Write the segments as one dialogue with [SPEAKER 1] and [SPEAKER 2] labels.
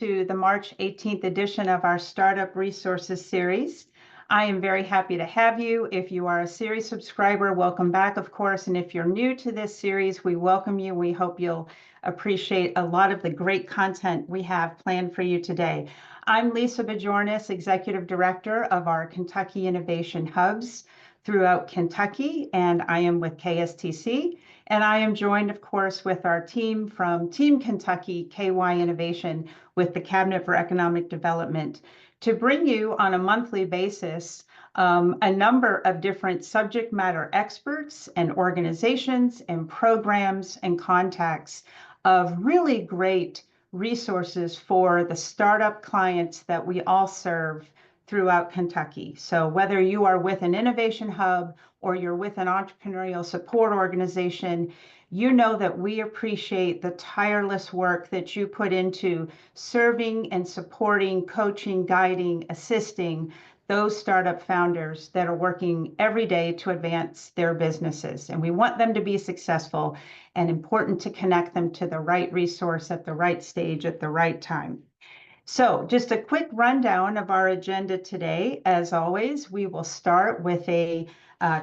[SPEAKER 1] to the March 18th edition of our Startup Resources series. I am very happy to have you. If you are a series subscriber, welcome back, of course. And if you're new to this series, we welcome you. We hope you'll appreciate a lot of the great content we have planned for you today. I'm Lisa Bajornis, Executive Director of our Kentucky Innovation Hubs throughout Kentucky, and I am with KSTC. And I am joined, of course, with our team from Team Kentucky KY Innovation with the Cabinet for Economic Development to bring you on a monthly basis a number of different subject matter experts and organizations and programs and contacts of really great resources for the startup clients that we all serve throughout Kentucky. So whether you are with an innovation hub or you're with an entrepreneurial support organization, you know that we appreciate the tireless work that you put into serving and supporting, coaching, guiding, assisting those startup founders that are working every day to advance their businesses. And we want them to be successful, and important to connect them to the right resource at the right stage at the right time. So just a quick rundown of our agenda today. As always, we will start with a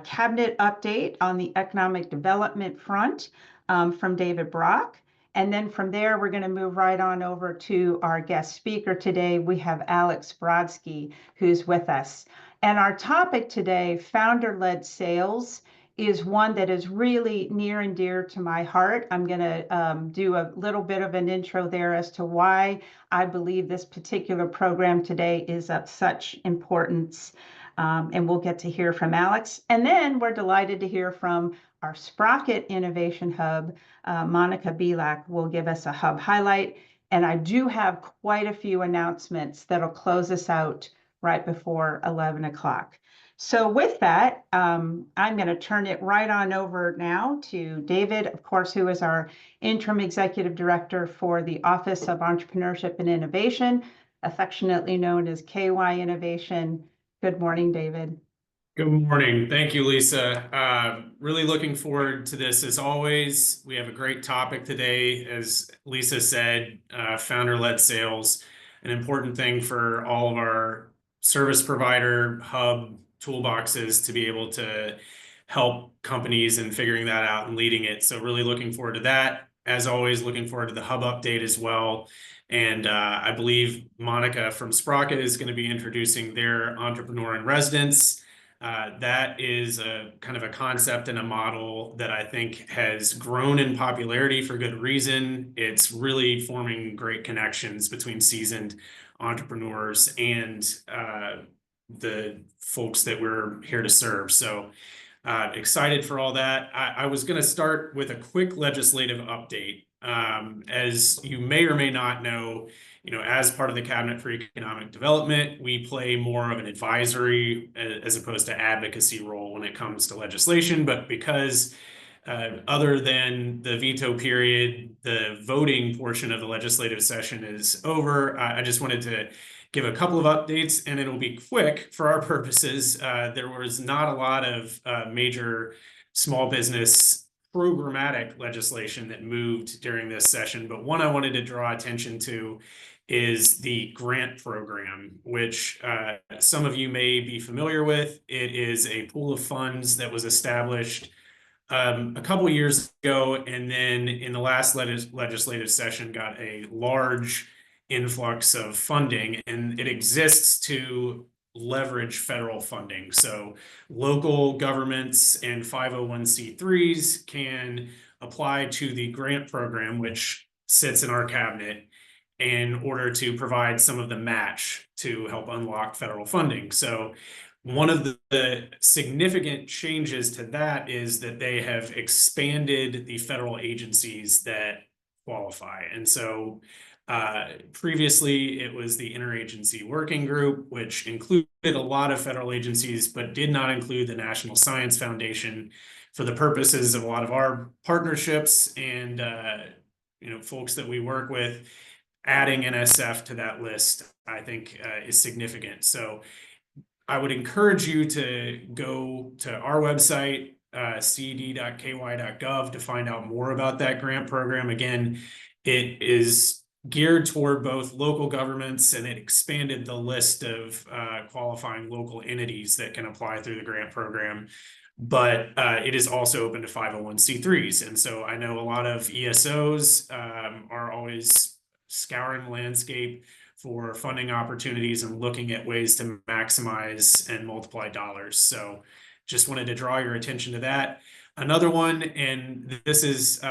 [SPEAKER 1] cabinet update on the economic development front from David Brock. And then from there, we're going to move right on over to our guest speaker today. We have Alex Brodsky, who's with us. And our topic today, founder-led sales, is one that is really near and dear to my heart. I'm going to do a little bit of an intro there as to why I believe this particular program today is of such importance. And we'll get to hear from Alex. And then we're delighted to hear from our Sprocket Innovation Hub. Monica Bilak will give us a hub highlight. And I do have quite a few announcements that'll close us out right before 11 o'clock. So with that, I'm going to turn it right on over now to David, of course, who is our Interim Executive Director for the Office of Entrepreneurship and Innovation, affectionately known as KY Innovation. Good morning, David.
[SPEAKER 2] Good morning. Thank you, Lisa. Really looking forward to this as always. We have a great topic today. As Lisa said, founder-led sales, an important thing for all of our service provider hub toolboxes to be able to help companies in figuring that out and leading it. So really looking forward to that. As always, looking forward to the hub update as well. And I believe Monica from Sprocket is going to be introducing their entrepreneur in residence. That is a kind of a concept and a model that I think has grown in popularity for good reason. It's really forming great connections between seasoned entrepreneurs and the folks that we're here to serve. So excited for all that. I was going to start with a quick legislative update. As you may or may not know, as part of the Cabinet for Economic Development, we play more of an advisory as opposed to advocacy role when it comes to legislation. But because other than the veto period, the voting portion of the legislative session is over, I just wanted to give a couple of updates, and it'll be quick for our purposes. There was not a lot of major small business programmatic legislation that moved during this session, but one I wanted to draw attention to is the grant program, which some of you may be familiar with. It is a pool of funds that was established a couple years ago, and then in the last legislative session got a large influx of funding, and it exists to leverage federal funding. So local governments and 501c3s can apply to the grant program, which sits in our cabinet, in order to provide some of the match to help unlock federal funding. So one of the significant changes to that is that they have expanded the federal agencies that qualify. And so previously, it was the Interagency Working Group, which included a lot of federal agencies, but did not include the National Science Foundation for the purposes of a lot of our partnerships and folks that we work with. Adding NSF to that list, I think, is significant. So I would encourage you to go to our website, cd.ky.gov, to find out more about that grant program. Again, it is geared toward both local governments, and it expanded the list of qualifying local entities that can apply through the grant program. But it is also open to 501c3s. And so I know a lot of ESOs are always scouring the landscape for funding opportunities and looking at ways to maximize and multiply dollars. So just wanted to draw your attention to that. Another one, and this is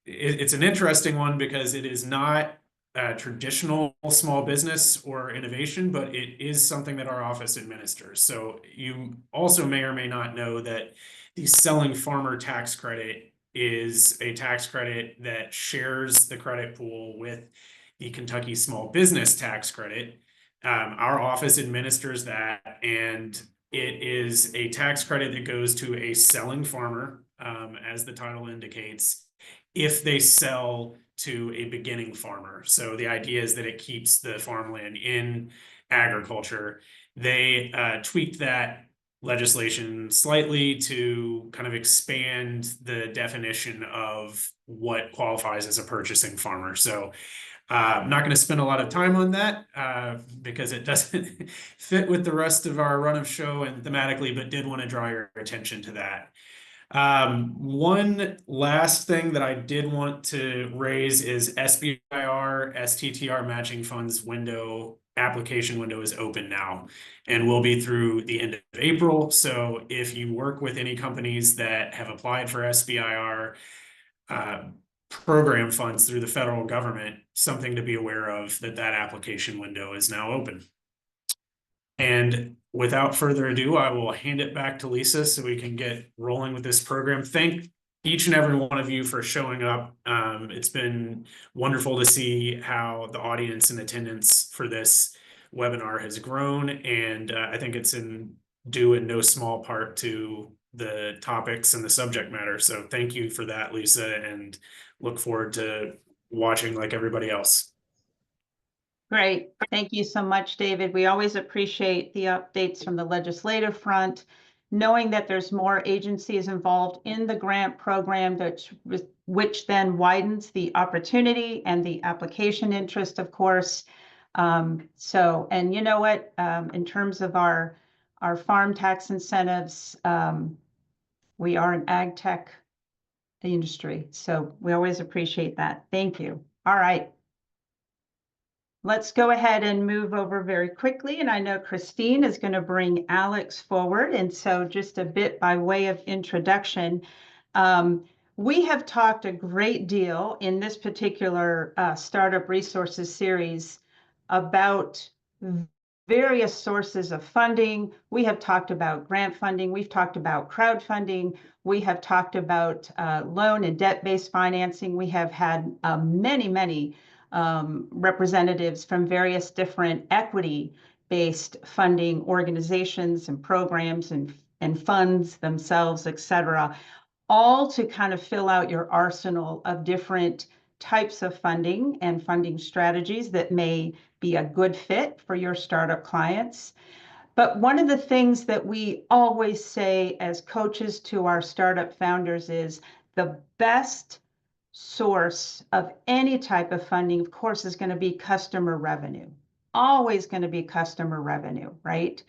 [SPEAKER 2] it's an interesting one because it is not a traditional small business or innovation, but it is something that our office administers. So you also may or may not know that the selling farmer tax credit is a tax credit that shares the credit pool with the Kentucky Small Business Tax Credit. Our office administers that, and it is a tax credit that goes to a selling farmer, as the title indicates, if they sell to a beginning farmer. So the idea is that it keeps the farmland in agriculture. They tweaked that legislation slightly to kind of expand the definition of what qualifies as a purchasing farmer. So I'm not going to spend a lot of time on that because it doesn't fit with the rest of our run of show and thematically, but did want to draw your attention to that. One last thing that I did want to raise is SBIR, STTR matching funds window, application window is open now and will be through the end of April. So if you work with any companies that have applied for SBIR program funds through the federal government, something to be aware of, that application window is now open. And without further ado, I will hand it back to Lisa so we can get rolling with this program. Thank each and every one of you for showing up. It's been wonderful to see how the audience and attendance for this webinar has grown. And I think it's due in no small part to the topics and the subject matter. So thank you for that, Lisa, and look forward to watching like everybody else.
[SPEAKER 1] Great. Thank you so much, David. We always appreciate the updates from the legislative front, knowing that there's more agencies involved in the grant program, which then widens the opportunity and the application interest, of course. And you know what, in terms of our farm tax incentives, we are an ag tech industry, so we always appreciate that. Thank you. All right. Let's go ahead and move over very quickly. And I know Christine is going to bring Alex forward. And so just a bit by way of introduction, we have talked a great deal in this particular Startup Resources series about various sources of funding. We have talked about grant funding. We've talked about crowdfunding. We have talked about loan and debt-based financing. We have had many representatives from various different equity-based funding organizations and programs and funds themselves, et cetera, all to kind of fill out your arsenal of different types of funding and funding strategies that may be a good fit for your startup clients. But one of the things that we always say as coaches to our startup founders is the best source of any type of funding, of course, is going to be customer revenue. Always going to be customer revenue, right?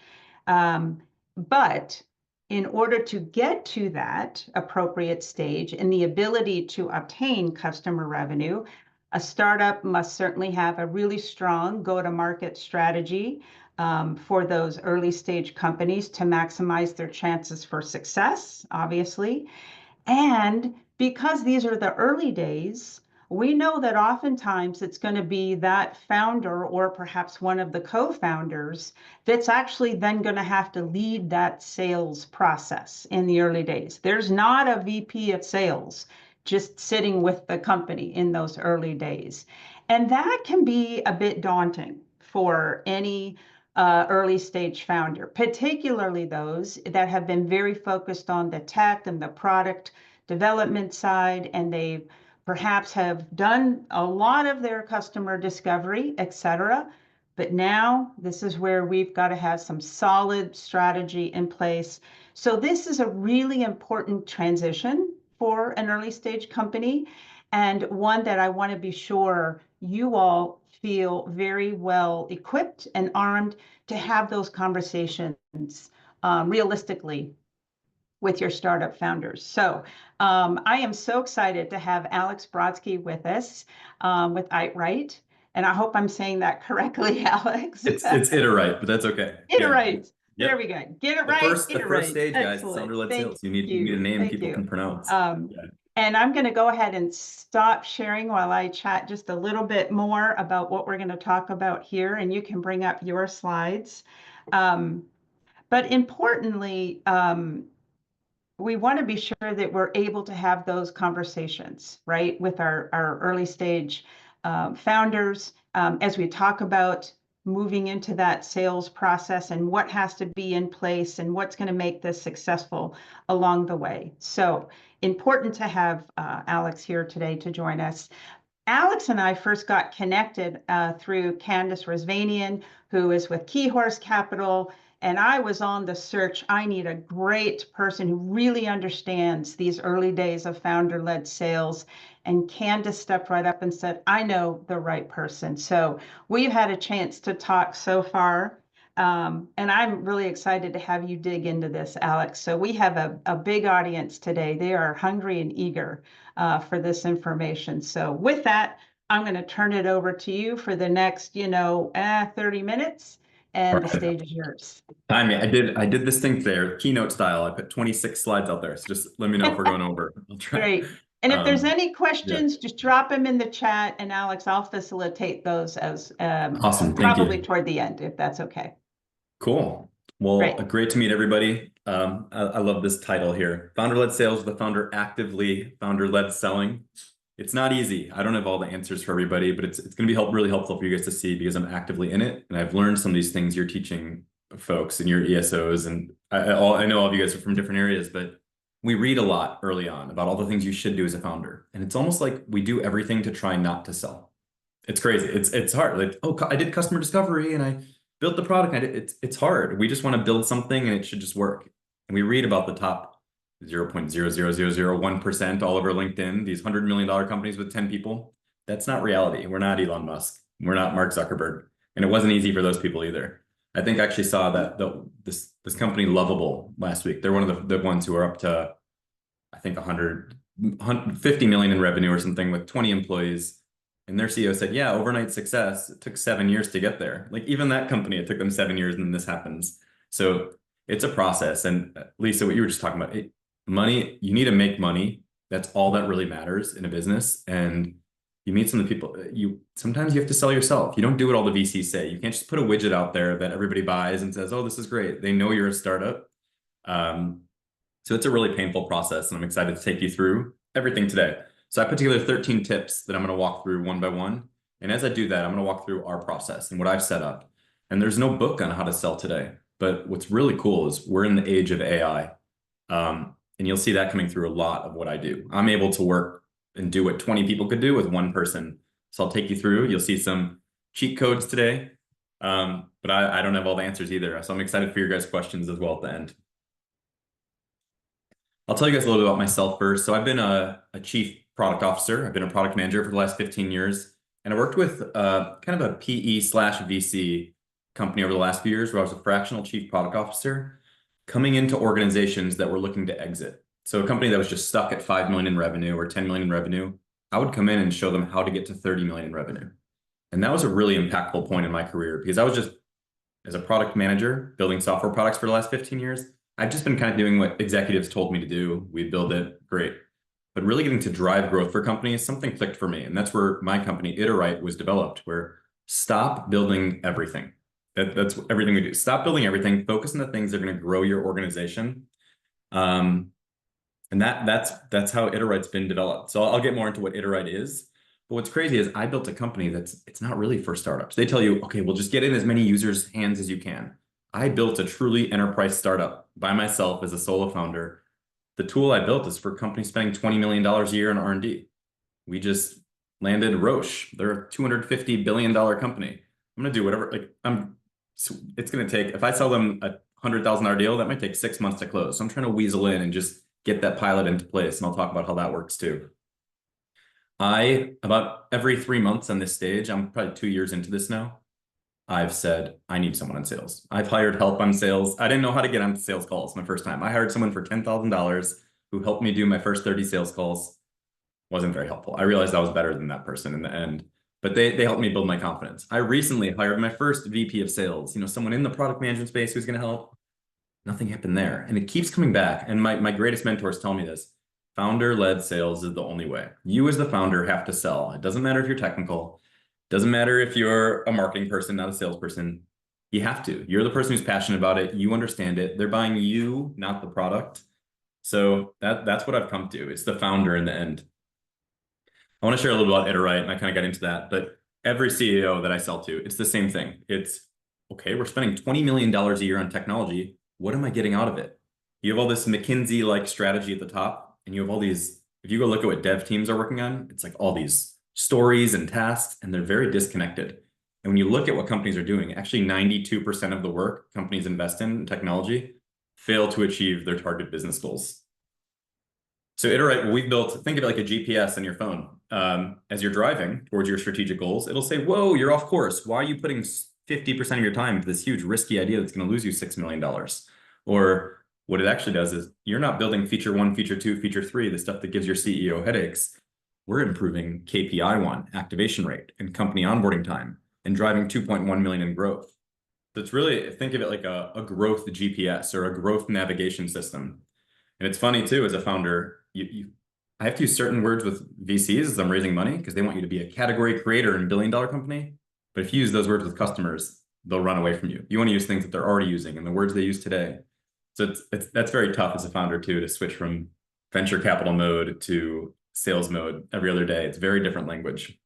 [SPEAKER 1] But in order to get to that appropriate stage and the ability to obtain customer revenue, a startup must certainly have a really strong go-to-market strategy for those early stage companies to maximize their chances for success, obviously. And because these are the early days, we know that oftentimes it's going to be that founder or perhaps one of the co-founders that's actually then going to have to lead that sales process in the early days. There's not a VP of sales just sitting with the company in those early days. And that can be a bit daunting for any early stage founder, particularly those that have been very focused on the tech and the product development side, and they perhaps have done a lot of their customer discovery, et cetera. But now this is where we've got to have some solid strategy in place. So this is a really important transition for an early stage company. and one that I want to be sure you all feel very well equipped and armed to have those conversations realistically with your startup founders. So I am so excited to have Alex Brodsky with us with Iteright. And I hope I'm saying that correctly, Alex.
[SPEAKER 3] It's Iteright, but that's okay.
[SPEAKER 1] Iterate.
[SPEAKER 3] Yeah.
[SPEAKER 1] There we go. Get it
[SPEAKER 3] The
[SPEAKER 1] right.
[SPEAKER 3] first
[SPEAKER 1] Iterate.
[SPEAKER 3] stage, guys,
[SPEAKER 1] Excellent.
[SPEAKER 3] founder-led
[SPEAKER 1] Thank
[SPEAKER 3] sales. You need a name
[SPEAKER 1] Thank
[SPEAKER 3] people
[SPEAKER 1] you.
[SPEAKER 3] can pronounce.
[SPEAKER 1] And I'm going to go ahead and stop sharing while I chat just a little bit more about what we're going to talk about here, and you can bring up your slides. But importantly, we want to be sure that we're able to have those conversations, right, with our early stage founders as we talk about moving into that sales process and what has to be in place and what's going to make this successful along the way. So important to have Alex here today to join us. Alex and I first got connected through Candace Rosvanian, who is with Keyhorse Capital. And I was on the search. I need a great person who really understands these early days of founder-led sales. And Candace stepped right up and said, I know the right person. So we've had a chance to talk so far. And I'm really excited to have you dig into this, Alex. So we have a big audience today. They are hungry and eager for this information. So with that, I'm going to turn it over to you for the next, 30 minutes. And the stage is yours.
[SPEAKER 3] I mean, I did this thing there, keynote style. I put 26 slides out there. So just let me know if we're going over. I'll try.
[SPEAKER 1] Great. And if there's any questions, just drop them in the chat. And Alex, I'll facilitate those as
[SPEAKER 3] awesome.
[SPEAKER 1] probably toward the end, if that's okay.
[SPEAKER 3] Cool. Well, great to meet everybody. I love this title here. Founder-led sales, the founder actively founder-led selling. It's not easy. I don't have all the answers for everybody, but it's going to be really helpful for you guys to see because I'm actively in it. And I've learned some of these things you're teaching folks and your ESOs. And I know all of you guys are from different areas, but we read a lot early on about all the things you should do as a founder. And it's almost like we do everything to try not to sell. It's crazy. It's hard. Like, oh, I did customer discovery and I built the product. It's hard. We just want to build something and it should just work. And we read about the top 0.00001% all over LinkedIn, these $100 million companies with 10 people. That's not reality. We're not Elon Musk. We're not Mark Zuckerberg. And it wasn't easy for those people either. I think I actually saw that this company Lovable last week. They're one of the ones who are up to, I think, 150 million in revenue or something with 20 employees. And their CEO said, yeah, overnight success. It took 7 years to get there. Like even that company, it took them 7 years and then this happens. So it's a process. And Lisa, what you were just talking about, money, you need to make money. That's all that really matters in a business. And you meet some of the people, sometimes you have to sell yourself. You don't do what all the VCs say. You can't just put a widget out there that everybody buys and says, oh, this is great. They know you're a startup. So it's a really painful process. And I'm excited to take you through everything today. So I put together 13 tips that I'm going to walk through one by one. And as I do that, I'm going to walk through our process and what I've set up. And there's no book on how to sell today. But what's really cool is we're in the age of AI. And you'll see that coming through a lot of what I do. I'm able to work and do what 20 people could do with one person. So I'll take you through. You'll see some cheat codes today, but I don't have all the answers either. So I'm excited for your guys' questions as well at the end. I'll tell you guys a little bit about myself first. So I've been a chief product officer. I've been a product manager for the last 15 years. And I worked with kind of a PE/VC company over the last few years where I was a fractional chief product officer coming into organizations that were looking to exit. So a company that was just stuck at 5 million in revenue or 10 million in revenue, I would come in and show them how to get to 30 million in revenue. And that was a really impactful point in my career because I was just, as a product manager, building software products for the last 15 years, I've just been kind of doing what executives told me to do. We build it, great. But really getting to drive growth for companies, something clicked for me. And that's where my company, Iteright, was developed, where stop building everything. That's everything we do. Stop building everything. Focus on the things that are going to grow your organization. And that's how Iteright's been developed. So I'll get more into what Iteright is. But what's crazy is I built a company it's not really for startups. They tell you, okay, well, just get in as many users' hands as you can. I built a truly enterprise startup by myself as a solo founder. The tool I built is for companies spending $20 million a year in R&D. We just landed Roche. They're a $250 billion company. I'm going to do whatever, it's going to take, if I sell them a $100,000 deal, that might take 6 months to close. So I'm trying to weasel in and just get that pilot into place. And I'll talk about how that works too. About every 3 months on this stage, I'm probably 2 years into this now, I've said, I need someone in sales. I've hired help on sales. I didn't know how to get on sales calls my first time. I hired someone for $10,000 who helped me do my first 30 sales calls. Wasn't very helpful. I realized I was better than that person in the end, but they helped me build my confidence. I recently hired my first VP of sales, someone in the product management space who's going to help. Nothing happened there. And it keeps coming back. And my greatest mentors tell me this. Founder-led sales is the only way. You as the founder have to sell. It doesn't matter if you're technical. Doesn't matter if you're a marketing person, not a salesperson. You have to. You're the person who's passionate about it. You understand it. They're buying you, not the product. So that's what I've come to. It's the founder in the end. I want to share a little about Iteright, and I kind of got into that. But every CEO that I sell to, it's the same thing. It's, okay, we're spending $20 million a year on technology. What am I getting out of it? You have all this McKinsey-like strategy at the top, and you have all these, if you go look at what dev teams are working on, it's like all these stories and tasks, and they're very disconnected. And when you look at what companies are doing, actually 92% of the work companies invest in technology fail to achieve their target business goals. So Iteright, what we've built, think of it like a GPS on your phone. As you're driving towards your strategic goals, it'll say, whoa, you're off course. Why are you putting 50% of your time into this huge risky idea that's going to lose you $6 million? Or what it actually does is you're not building feature 1, feature 2, feature 3, the stuff that gives your CEO headaches. We're improving KPI 1, activation rate, and company onboarding time, and driving 2.1 million in growth. So it's really, think of it like a growth GPS or a growth navigation system. And it's funny too, as a founder, I have to use certain words with VCs as I'm raising money because they want you to be a category creator in a billion-dollar company. But if you use those words with customers, they'll run away from you. You want to use things that they're already using and the words they use today. So that's very tough as a founder too, to switch from venture capital mode to sales mode every other day. It's very different language.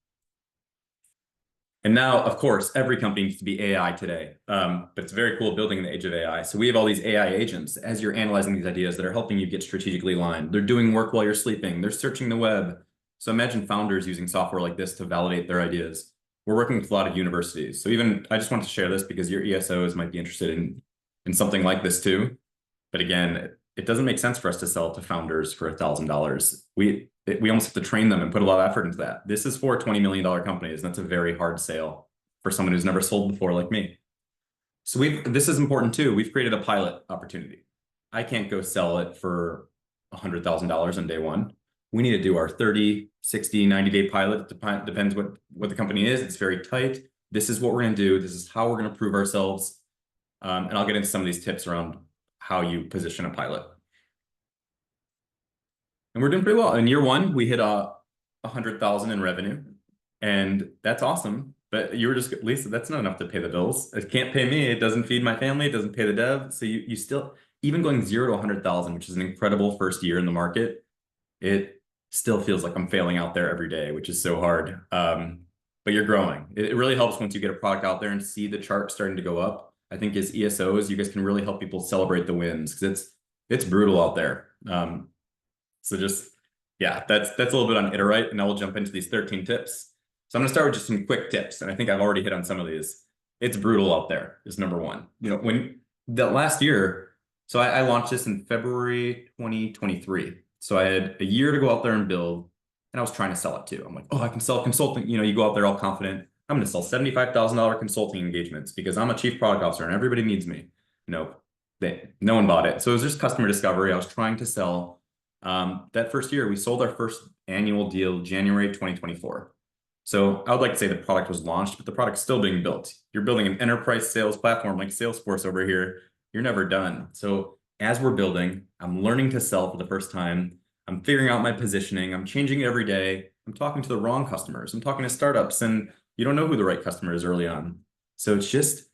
[SPEAKER 3] And now, of course, every company needs to be AI today, but it's very cool building in the age of AI. So we have all these AI agents as you're analyzing these ideas that are helping you get strategically aligned. They're doing work while you're sleeping. They're searching the web. So imagine founders using software like this to validate their ideas. We're working with a lot of universities. So even, I just wanted to share this because your ESOs might be interested in something like this too. But again, it doesn't make sense for us to sell to founders for $1,000. We almost have to train them and put a lot of effort into that. This is for $20 million companies, and that's a very hard sale for someone who's never sold before like me. So this is important too. We've created a pilot opportunity. I can't go sell it for $100,000 on day one. We need to do our 30, 60, 90-day pilot. It depends what the company is. It's very tight. This is what we're going to do. This is how we're going to prove ourselves. And I'll get into some of these tips around how you position a pilot. And we're doing pretty well. In year one, we hit 100,000 in revenue, and that's awesome. But you were just, Lisa, that's not enough to pay the bills. It can't pay me. It doesn't feed my family. It doesn't pay the dev. So you still, even going 0 to 100,000, which is an incredible first year in the market, it still feels like I'm failing out there every day, which is so hard. But you're growing. It really helps once you get a product out there and see the chart starting to go up. I think as ESOs, you guys can really help people celebrate the wins because it's brutal out there. So just, yeah, that's a little bit on Iteright, and now we'll jump into these 13 tips. So I'm gonna start with just some quick tips, and I think I've already hit on some of these. It's brutal out there is number one. When the last year, so I launched this in February 2023. So I had a year to go out there and build, and I was trying to sell it too. I'm like, oh, I can sell consulting. You go out there all confident. I'm gonna sell $75,000 consulting engagements because I'm a chief product officer and everybody needs me. No one bought it. So it was just customer discovery. I was trying to sell. That first year, we sold our first annual deal January 2024. So I would like to say the product was launched, but the product's still being built. You're building an enterprise sales platform like Salesforce over here. You're never done. So as we're building, I'm learning to sell for the first time. I'm figuring out my positioning. I'm changing it every day. I'm talking to the wrong customers. I'm talking to startups, and you don't know who the right customer is early on. So it's just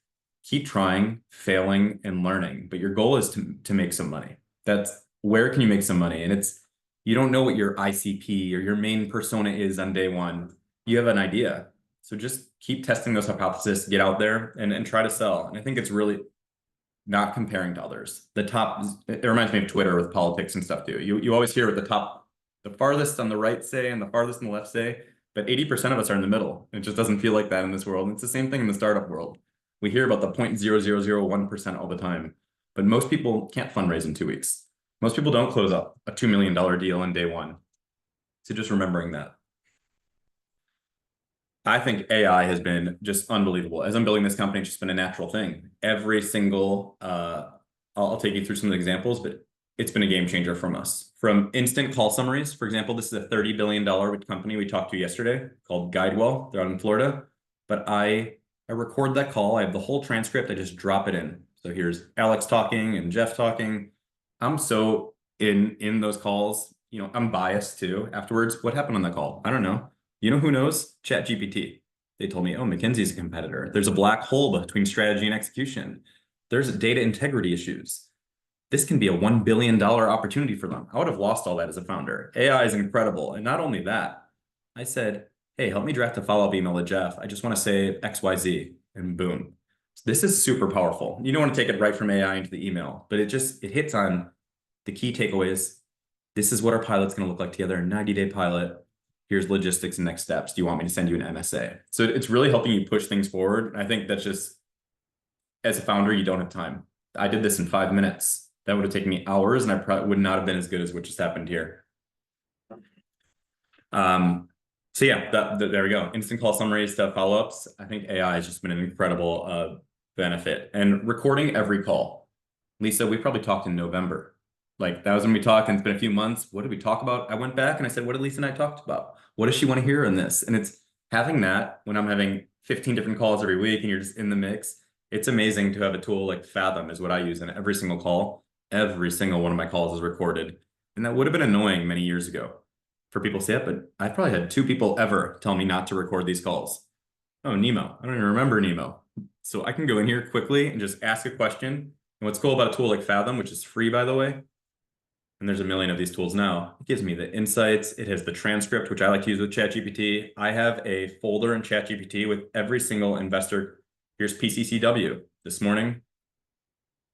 [SPEAKER 3] keep trying, failing, and learning. But your goal is to make some money. That's where can you make some money? And you don't know what your ICP or your main persona is on day one. You have an idea. So just keep testing those hypotheses, get out there and try to sell. And I think it's really not comparing to others. It reminds me of Twitter with politics and stuff too. You always hear at the top, the farthest on the right say and the farthest on the left say, but 80% of us are in the middle. It just doesn't feel like that in this world. And it's the same thing in the startup world. We hear about the 0.0001% all the time, but most people can't fundraise in 2 weeks. Most people don't close up a $2 million deal on day one. So just remembering that. I think AI has been just unbelievable. As I'm building this company, it's just been a natural thing. Every single, I'll take you through some of the examples, but it's been a game changer from us. From instant call summaries, for example, this is a $30 billion company we talked to yesterday called Guidewell. They're out in Florida. But I record that call. I have the whole transcript. I just drop it in. So here's Alex talking and Jeff talking. I'm so in those calls, you know, I'm biased too. Afterwards, what happened on that call? I don't know. You know who knows? ChatGPT. They told me, oh, McKinsey's a competitor. There's a black hole between strategy and execution. There's data integrity issues. This can be a $1 billion opportunity for them. I would have lost all that as a founder. AI is incredible. And not only that, I said, hey, help me draft a follow-up email to Jeff. I just want to say XYZ, and boom. This is super powerful. You don't want to take it right from AI into the email, but it hits on the key takeaways. This is what our pilot's going to look like together, a 90-day pilot. Here's logistics and next steps. Do you want me to send you an MSA? So it's really helping you push things forward. I think that's just, as a founder, you don't have time. I did this in 5 minutes. That would have taken me hours, and I probably would not have been as good as what just happened here. So yeah, there we go. Instant call summaries to follow-ups. I think AI has just been an incredible benefit. And recording every call. Lisa, we probably talked in November. Like, that was when we talked, and it's been a few months. What did we talk about? I went back and I said, what did Lisa and I talked about? What does she want to hear in this? And it's having that when I'm having 15 different calls every week and you're just in the mix. It's amazing to have a tool like Fathom is what I use in every single call. Every single one of my calls is recorded. And that would have been annoying many years ago for people to say it, but I probably had 2 people ever tell me not to record these calls. Oh, Nemo. I don't even remember Nemo. So I can go in here quickly and just ask a question. And what's cool about a tool like Fathom, which is free, by the way, and there's a million of these tools now, it gives me the insights. It has the transcript, which I like to use with ChatGPT. I have a folder in ChatGPT with every single investor. Here's PCCW. This morning,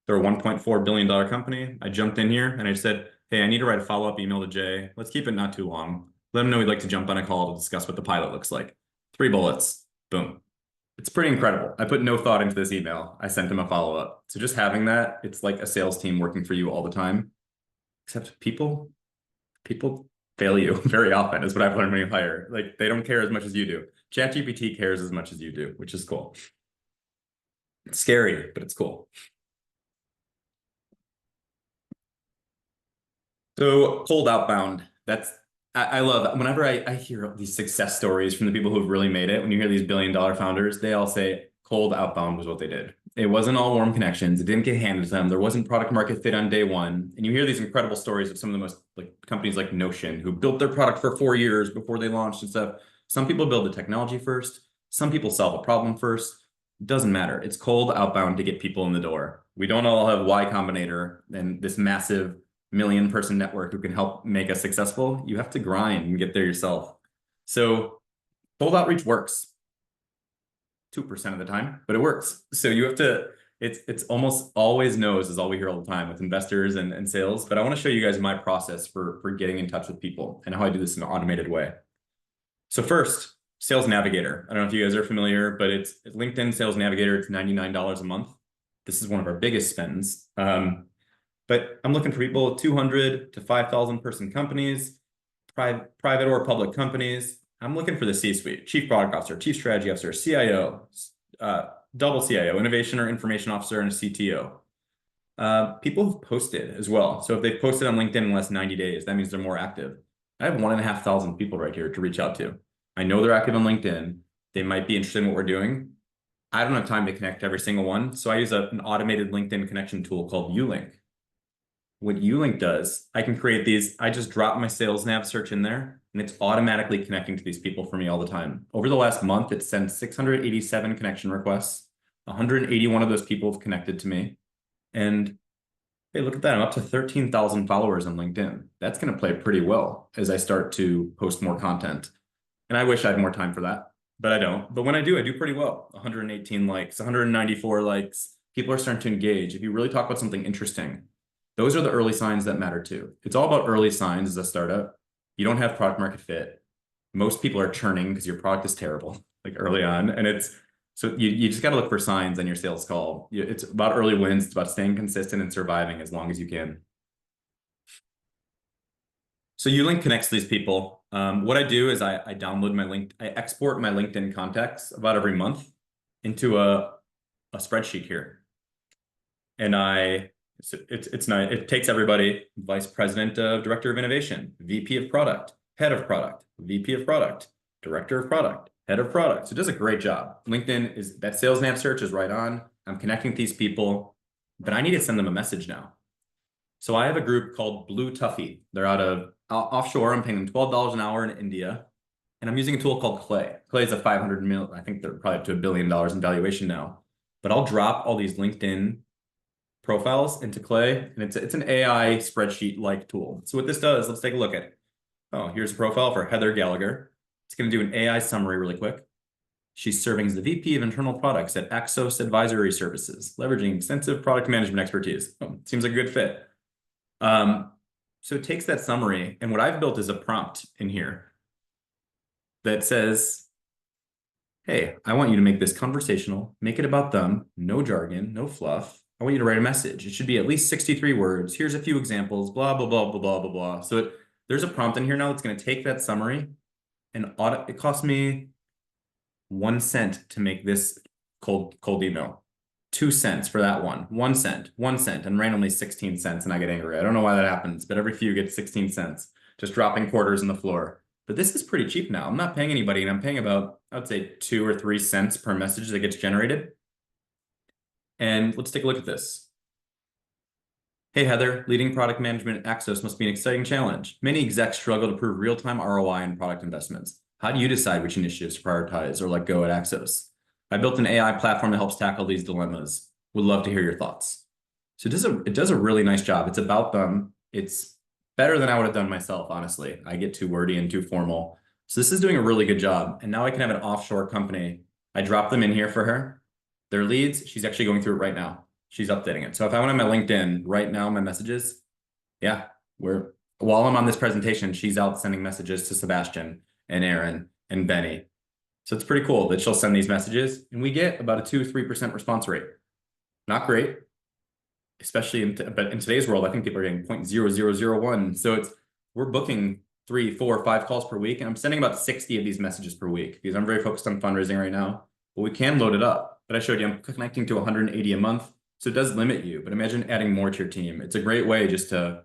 [SPEAKER 3] they're a $1.4 billion company. I jumped in here and I said, hey, I need to write a follow-up email to Jay. Let's keep it not too long. Let him know we'd like to jump on a call to discuss what the pilot looks like. 3 bullets. Boom. It's pretty incredible. I put no thought into this email. I sent him a follow-up. So just having that, it's like a sales team working for you all the time. Except people fail you very often, is what I've learned when you hire. Like, they don't care as much as you do. ChatGPT cares as much as you do, which is cool. It's scary, but it's cool. So cold outbound, I love, whenever I hear these success stories from the people who've really made it, when you hear these billion-dollar founders, they all say cold outbound was what they did. It wasn't all warm connections. It didn't get handed to them. There wasn't product market fit on day one. And you hear these incredible stories of some of the most, like, companies like Notion, who built their product for 4 years before they launched and stuff. Some people build the technology first. Some people solve a problem first. It doesn't matter. It's cold outbound to get people in the door. We don't all have Y Combinator and this massive million-person network who can help make us successful. You have to grind and get there yourself. So cold outreach works 2% of the time, but it works. So you have to, it's almost always no's is all we hear all the time with investors and sales. But I want to show you guys my process for getting in touch with people and how I do this in an automated way. So first, Sales Navigator. I don't know if you guys are familiar, but it's LinkedIn Sales Navigator. It's $99 a month. This is one of our biggest spends. But I'm looking for people, 200 to 5,000 person companies, private or public companies. I'm looking for the C-suite, Chief Product Officer, Chief Strategy Officer, CIO, double CIO, Innovation or Information Officer, and a CTO. People have posted as well. So if they've posted on LinkedIn in the last 90 days, that means they're more active. I have 1,500 people right here to reach out to. I know they're active on LinkedIn. They might be interested in what we're doing. I don't have time to connect to every single one. So I use an automated LinkedIn connection tool called Ulink. What Ulink does, I can create these. I just drop my sales nav search in there, and it's automatically connecting to these people for me all the time. Over the last month, it's sent 687 connection requests. 181 of those people have connected to me. And hey, look at that. I'm up to 13,000 followers on LinkedIn. That's going to play pretty well as I start to post more content. And I wish I had more time for that, but I don't. But when I do pretty well. 118 likes, 194 likes. People are starting to engage. If you really talk about something interesting, those are the early signs that matter too. It's all about early signs as a startup. You don't have product market fit. Most people are churning because your product is terrible, like early on. And it's, so you just got to look for signs on your sales call. It's about early wins. It's about staying consistent and surviving as long as you can. So Ulink connects these people. What I do is I download I export my LinkedIn contacts about every month into a spreadsheet here. And it's nice. It takes everybody: vice president of director of innovation, VP of product, head of product, VP of product, director of product, head of product. So it does a great job. LinkedIn is that sales nav search is right on. I'm connecting with these people, but I need to send them a message now. So I have a group called Blue Tuffy. They're out of offshore. I'm paying them $12 an hour in India. And I'm using a tool called Clay. Clay is a 500 million, I think they're probably up to $1 billion in valuation now. But I'll drop all these LinkedIn profiles into Clay, and it's an AI spreadsheet-like tool. So what this does, let's take a look at it. Oh, here's a profile for Heather Gallagher. It's going to do an AI summary really quick. She's serving as the VP of Internal Products at Axos Advisory Services, leveraging extensive product management expertise. Oh, seems like a good fit. So it takes that summary, and what I've built is a prompt in here that says, hey, I want you to make this conversational, make it about them, no jargon, no fluff. I want you to write a message. It should be at least 63 words. Here's a few examples, blah, blah, blah, blah, blah, blah, blah. So there's a prompt in here now that's going to take that summary and it cost me 1 cent to make this cold email. 2 cents for that one, 1 cent, 1 cent, and randomly 16 cents, and I get angry. I don't know why that happens, but every few gets 16 cents, just dropping quarters on the floor. But this is pretty cheap now. I'm not paying anybody, and I'm paying about, I would say, 2 or 3 cents per message that gets generated. And let's take a look at this. Hey, Heather, leading product management at Axos must be an exciting challenge. Many execs struggle to prove real-time ROI in product investments. How do you decide which initiatives to prioritize or let go at Axos? I built an AI platform that helps tackle these dilemmas. Would love to hear your thoughts. So it does a really nice job. It's about them. It's better than I would have done myself, honestly. I get too wordy and too formal. So this is doing a really good job. And now I can have an offshore company. I drop them in here for her. Their leads, she's actually going through it right now. She's updating it. So if I went on my LinkedIn right now, my messages, yeah, while I'm on this presentation, she's out sending messages to Sebastian and Aaron and Benny. So it's pretty cool that she'll send these messages and we get about a 2-3% response rate. Not great, especially but in today's world, I think people are getting 0.0001. So we're booking 3, 4, 5 calls per week, and I'm sending about 60 of these messages per week because I'm very focused on fundraising right now. But we can load it up. But I showed you I'm connecting to 180 a month, so it does limit you. But imagine adding more to your team. It's a great way just to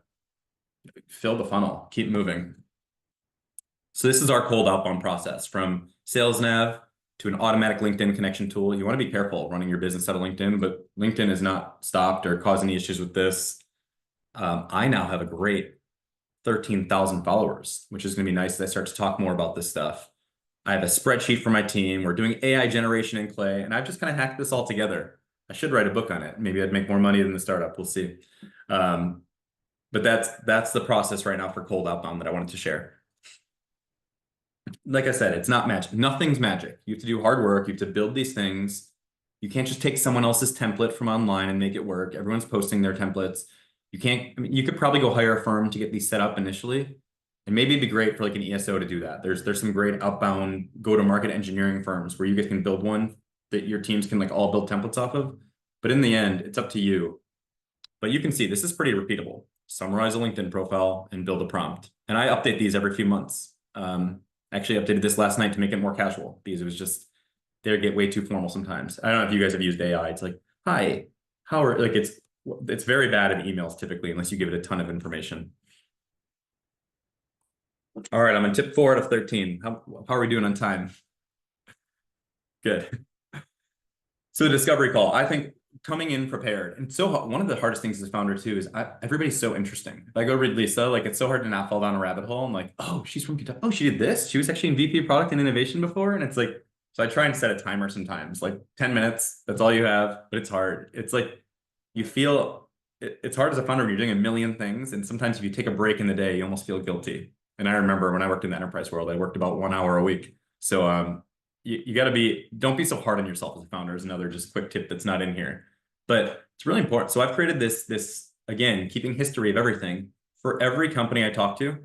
[SPEAKER 3] fill the funnel, keep moving. So this is our cold outbound process, from sales nav to an automatic LinkedIn connection tool. You want to be careful running your business out of LinkedIn, but LinkedIn has not stopped or caused any issues with this. I now have a great 13,000 followers, which is going to be nice as I start to talk more about this stuff. I have a spreadsheet for my team. We're doing AI generation in Clay, and I've just kind of hacked this all together. I should write a book on it. Maybe I'd make more money than the startup. We'll see. But that's the process right now for cold outbound that I wanted to share. Like I said, it's not magic. Nothing's magic. You have to do hard work. You have to build these things. You can't just take someone else's template from online and make it work. Everyone's posting their templates. You can't, I mean, you could probably go hire a firm to get these set up initially. And maybe it'd be great for like an ESO to do that. There's some great outbound go-to-market engineering firms where you guys can build one that your teams can like all build templates off of. But in the end, it's up to you. But you can see this is pretty repeatable. Summarize a LinkedIn profile and build a prompt. And I update these every few months. Actually updated this last night to make it more casual because it was just, they get way too formal sometimes. I don't know if you guys have used AI. It's like, hi, how are, like it's very bad in emails typically, unless you give it a ton of information. All right, I'm on tip 4 out of 13. How are we doing on time? Good. So the discovery call, I think coming in prepared. And so one of the hardest things as a founder too is everybody's so interesting. If I go read Lisa, like it's so hard to not fall down a rabbit hole. I'm like, oh, she's from Kentucky. Oh, she did this. She was actually in VP of product and innovation before. And it's like, so I try and set a timer sometimes, like 10 minutes. That's all you have, but it's hard. It's like, you feel, it's hard as a founder when you're doing a million things. And sometimes if you take a break in the day, you almost feel guilty. And I remember when I worked in the enterprise world, I worked about 1 hour a week. So you got to don't be so hard on yourself as a founder is another just quick tip that's not in here. But it's really important. So I've created this again, keeping history of everything for every company I talk to.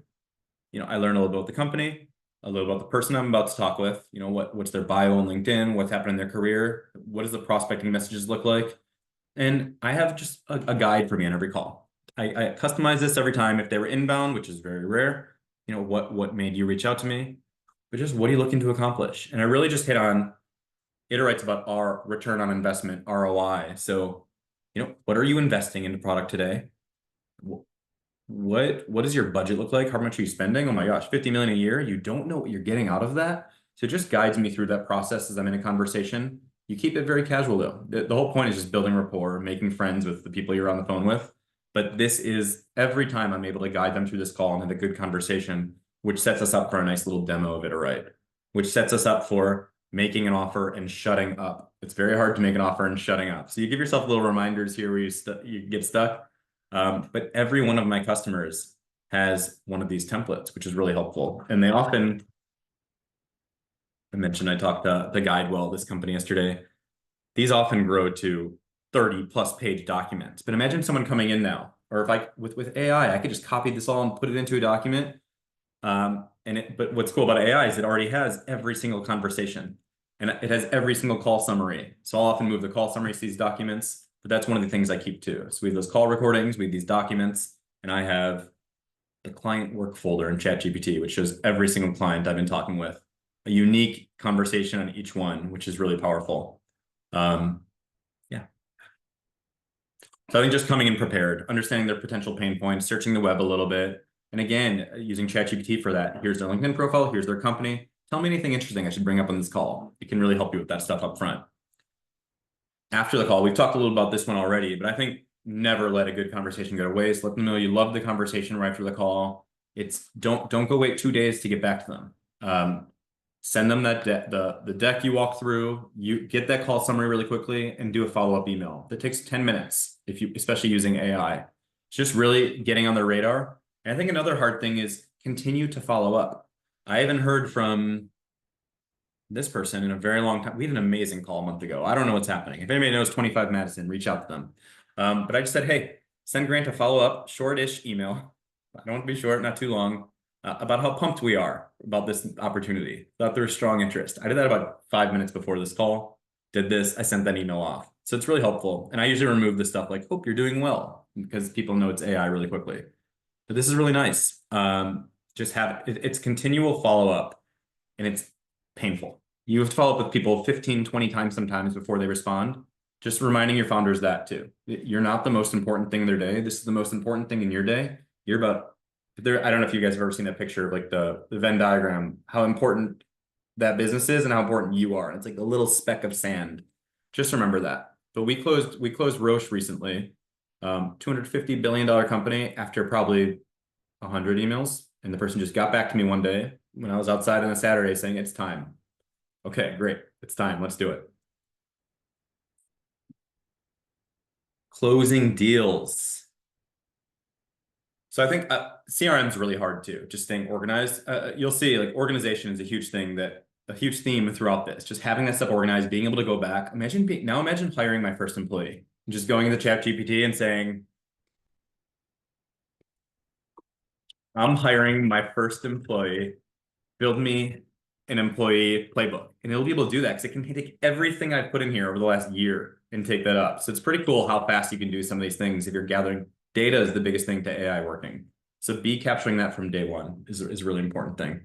[SPEAKER 3] You know, I learn a little about the company, a little about the person I'm about to talk with, you know, what's their bio on LinkedIn, what's happened in their career, what does the prospecting messages look like? And I have just a guide for me on every call. I customize this every time. If they were inbound, which is very rare, what made you reach out to me, but just what are you looking to accomplish? And I really just hit on Iterights about our return on investment, ROI. So, what are you investing into product today? What does your budget look like? How much are you spending? Oh my gosh, 50 million a year. You don't know what you're getting out of that. So it just guides me through that process as I'm in a conversation. You keep it very casual though. The whole point is just building rapport, making friends with the people you're on the phone with. But this is every time I'm able to guide them through this call and have a good conversation, which sets us up for a nice little demo of Iteright, which sets us up for making an offer and shutting up. It's very hard to make an offer and shutting up. So you give yourself little reminders here where you get stuck. But every one of my customers has one of these templates, which is really helpful. And they often, I mentioned I talked to the Guidewell, this company yesterday. These often grow to 30+ page documents. But imagine someone coming in now, or if with AI, I could just copy this all and put it into a document. But what's cool about AI is it already has every single conversation and it has every single call summary. So I'll often move the call summaries to these documents, but that's one of the things I keep too. So we have those call recordings, we have these documents, and I have the client work folder in ChatGPT, which shows every single client I've been talking with, a unique conversation on each one, which is really powerful. Yeah. So I think just coming in prepared, understanding their potential pain points, searching the web a little bit. And again, using ChatGPT for that. Here's their LinkedIn profile, here's their company. Tell me anything interesting I should bring up on this call. It can really help you with that stuff up front. After the call, we've talked a little about this one already, but I think never let a good conversation go to waste. Let them know you love the conversation right after the call. Don't go wait 2 days to get back to them. Send them that the deck you walk through. You get that call summary really quickly and do a follow-up email. That takes 10 minutes, especially using AI. It's just really getting on their radar. And I think another hard thing is continue to follow up. I haven't heard from this person in a very long time. We had an amazing call a month ago. I don't know what's happening. If anybody knows 25 Madison, reach out to them. But I just said, hey, send Grant a follow-up, short-ish email. I don't want to be short, not too long, about how pumped we are about this opportunity. Thought there was strong interest. I did that about 5 minutes before this call. Did this, I sent that email off. So it's really helpful. And I usually remove the stuff like, hope you're doing well, because people know it's AI really quickly. But this is really nice. Just it's continual follow-up, and it's painful. You have to follow up with people 15, 20 times sometimes before they respond. Just reminding your founders that too. You're not the most important thing in their day. This is the most important thing in your day. You're about, I don't know if you guys have ever seen that picture of like the Venn diagram, how important that business is and how important you are. And it's like a little speck of sand. Just remember that. But we closed Roche recently, $250 billion company after probably 100 emails. And the person just got back to me one day when I was outside on a Saturday saying, it's time. Okay, great. It's time. Let's do it. Closing deals. So I think CRM is really hard too, just staying organized. You'll see like organization is a huge theme throughout this, just having that stuff organized, being able to go back. Imagine hiring my first employee, just going into ChatGPT and saying, I'm hiring my first employee, build me an employee playbook. And it'll be able to do that because it can take everything I've put in here over the last year and take that up. So it's pretty cool how fast you can do some of these things if you're gathering. Data is the biggest thing to AI working. So be capturing that from day one is a really important thing.